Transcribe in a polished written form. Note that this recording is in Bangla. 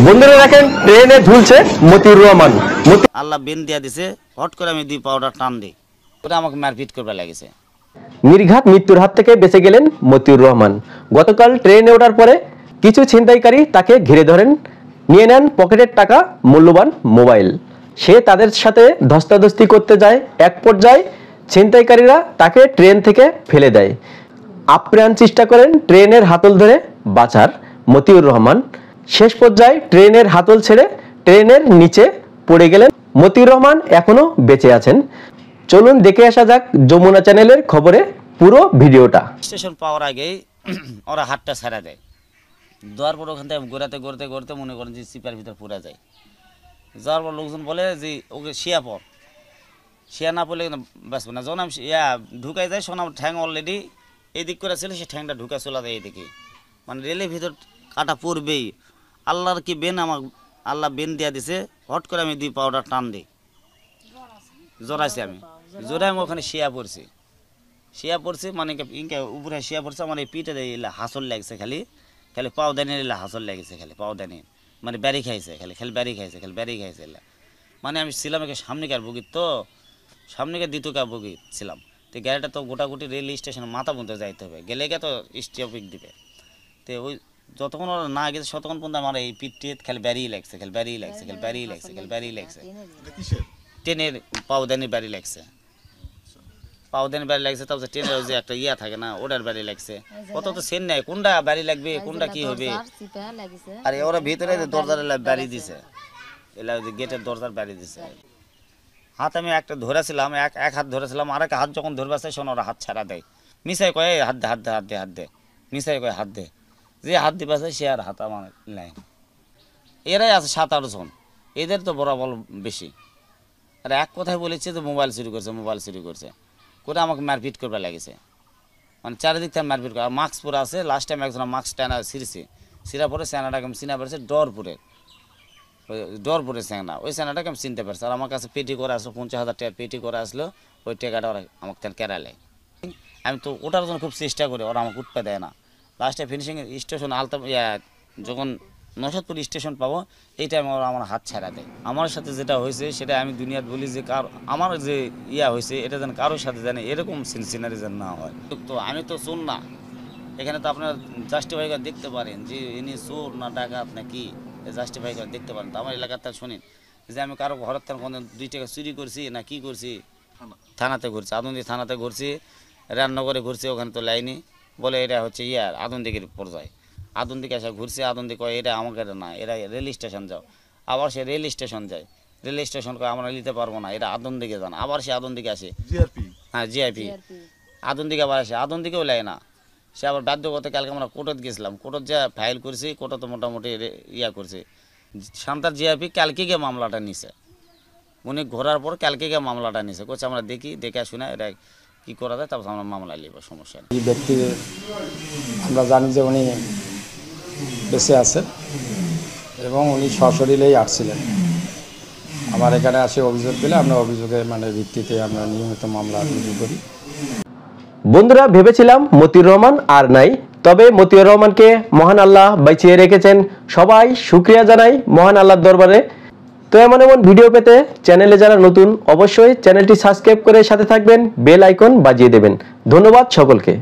বন্ধুরা দেখেন ট্রেনে ঝুলছে মতিউর রহমান। আল্লাহ বেন দিয়া দিছে, হট করে আমি দুই পাউডার টান দিই, ওটা আমাকে মারপিট করবে লাগেছে। নির্ঘাত মৃত্যুর হাত থেকে বেঁচে গেলেন মতিউর রহমান। গতকাল ট্রেনে ওঠার পরে কিছু ছিনতাইকারী তাকে ঘিরে ধরেন, নিয়ে নেন পকেটের টাকা, মূল্যবান মোবাইল। সে তাদের সাথে ধস্তাধস্তি করতে যায়, এক পর্যায়ে ছিনতাইকারীরা তাকে ট্রেন থেকে ফেলে দেয়। আপ্রাণ চেষ্টা করেন ট্রেনের হাতল ধরে বাঁচার মতিউর রহমান। শেষ পর্যায়ে ট্রেনের হাতল ছেড়ে ট্রেনের নিচে পড়ে গেলেন। মতিউর রহমান এখনো বেঁচে আছেন। চলুন দেখে আসা যাক যমুনা চ্যানেলের খবরে পুরো ভিডিওটা। স্টেশন পাওয়ার আগেই ওরা হাতটা ছাড়া দেয়, দেওয়ার পর ওখান থেকে ঘোরাতে ঘুরতে ঘুরতে মনে করেন যে সিপার ভিতর পুরা যায়। যাওয়ার পর লোকজন বলে যে ওকে শিয়া পর, শিয়া না পড়লে বাঁচবে না। যখন আমি ঢুকাই যায়, শোন আমার ঠ্যাং অলরেডি এদিক করে ছিল, সে ঠ্যাংটা ঢুকা চলে যায় এইদিকে, মানে রেলের ভিতর কাটা পড়বেই। আল্লাহর কি বেন, আমার আল্লাহ বেন দিয়া দিছে, হট করে আমি দুই পাউডার টান দিই, জড়াইছি আমি, জোরে আমি ওখানে শিয়া পড়ছি মানে ইনকে উপরে শিয়া পড়ছে। আমার এই পিঠে হাসল লাগছে, খালি খালি পাও দানি হাসল লাগছে, খালি পাও দানি মানে ব্যারি খাইছে, খালি ব্যারি খাইছে। মানে আমি ছিলাম একে সামনেকার বগিত, তো সামনেকার দ্বিতীয়কার বগিত ছিলাম। তো গাড়িটা তো গোটাগুটি রেল স্টেশনে মাথা পর্যন্ত যাইতে হবে, গেলে তো স্টপিক দিবে। তো ওই যতক্ষণ ওরা না গেছে ততক্ষণ পর্যন্ত আমার এই পিঠে খালি ব্যারিয়ে লাগছে, ট্রেনের পাউদানি ব্যারি লাগছে, তারপর ট্রেনের যে একটা ইয়া থাকে না, ওটার ব্যারি লাগছে। কত তো সেন নাই, কোনটা ব্যারি লাগবে, কোনটা কি হবে। আর ওরা ভিতরে দরজার ব্যারি দিছে, এলা গেটের দরজার ব্যারি দিছে। হাত আমি একটা ধরেছিলাম, এক হাত ধরেছিলাম, আর এক হাত যখন ধরবে আসে শোন ওরা হাত ছাড়া দেয়। মিশাই কয়ে হাত দে, মিশাই কয়ে হাত দে, যে হাত দিবে আছে সে আর হাত আমার নাই। এরাই আছে 7-8 জন, এদের তো বরাবর বেশি। আর এক কথায় বলেছে যে মোবাইল চুরি করছে করে আমাকে মারপিট করবে লাগেছে, মানে চারিদিক থেকে মারপিট করে। আর মাস্ক পরে আছে, লাস্ট টাইম একজন মাস্ক টানা সিরা পরে স্যানাটাকে আমি চিনা পারছে, ডরপুরে স্যানা, ওই স্যানাটাকে আমি চিনতে পারছি। আর আমার কাছে পেটি করে আসলো, 50,000 টাকা পেটি করে আসলো, ওই টাকাটা ওরা আমাকে তেন কেরালে। আমি তো ওটার জন্য খুব চেষ্টা করি, ওরা আমাকে উঠতে দেয় না। লাস্টে ফিনিশিং স্টেশন যখন নশাদপুর স্টেশন পাবো, এই টাইমে ওরা আমার হাত ছাড়া দেয়। আমার সাথে যেটা হয়েছে সেটা আমি দুনিয়াত বলি যে আমার যে হয়েছে এটা যেন কারোর সাথে জানে এরকম সিনারি যেন না হয়। তো আমি তো চোর না, এখানে তো আপনার জাস্টিফাই করে দেখতে পারেন যে ইনি চোর না ডাকাত না কি, জাস্টিফাই করে দেখতে পারেন। তো আমার এলাকাতে শুনেন যে আমি কারো ঘরের থেকে কোনো 2 টাকা চুরি করছি না কি করছি, থানাতে ঘুরছি, আদন্দি থানাতে ঘুরছি, রান্নাঘরে ঘুরছি, ওখানে তো লাইনি বলে এটা হচ্ছে আদন্দিকের পর্যায়ে। আদন্দিকে এসে ঘুরছে, আদন্দি কয় এটা আমাকে না, এরা রেল স্টেশন যাও। আবার সে রেল স্টেশন যায়, রেল স্টেশন কয় আমরা নিতে পারবো না, এরা আদন্দিকে যান। আবার সে আদন্দিকে আসে, হ্যাঁ জিআইপি আদন্দিকে আবার আসে, আদন্দিকেও লাই না। সে আবার বাধ্য করতে কালকে আমরা কোর্টত গেছিলাম, কোর্টত যা ফাইল করছি, কোর্টত মোটামুটি করছে। শান্তার জিআইপি কালকে গিয়ে মামলাটা নিছে, উনি ঘোরার পর কালকে গিয়ে মামলাটা নিছে, করছে আমরা দেখে শুনে এটা কি করা যায়, তারপর আমরা মামলা নিব, সমস্যা নেই। এই ব্যক্তি আমরা জানি যে উনি বেঁচে আছেন এবং উনি সশরীরেই আসছিলেন। আমার এখানে আসে অভিযোগ পেলে আমরা অভিযোগের ভিত্তিতে আমরা নিয়মিত মামলা রুজু করি। বন্ধুরা ভেবেছিলাম মতিউর রহমান আর নাই, তবে মতিউর রহমানকে মহান আল্লাহ বাঁচিয়ে রেখেছেন। সবাই শুকরিয়া জানাই মহান আল্লাহর দরবারে। তো এমন ভিডিও পেতে চ্যানেলে যারা নতুন অবশ্যই চ্যানেলটি সাবস্ক্রাইব করে সাথে থাকবেন, বেল আইকন বাজিয়ে দেবেন। ধন্যবাদ সকলকে।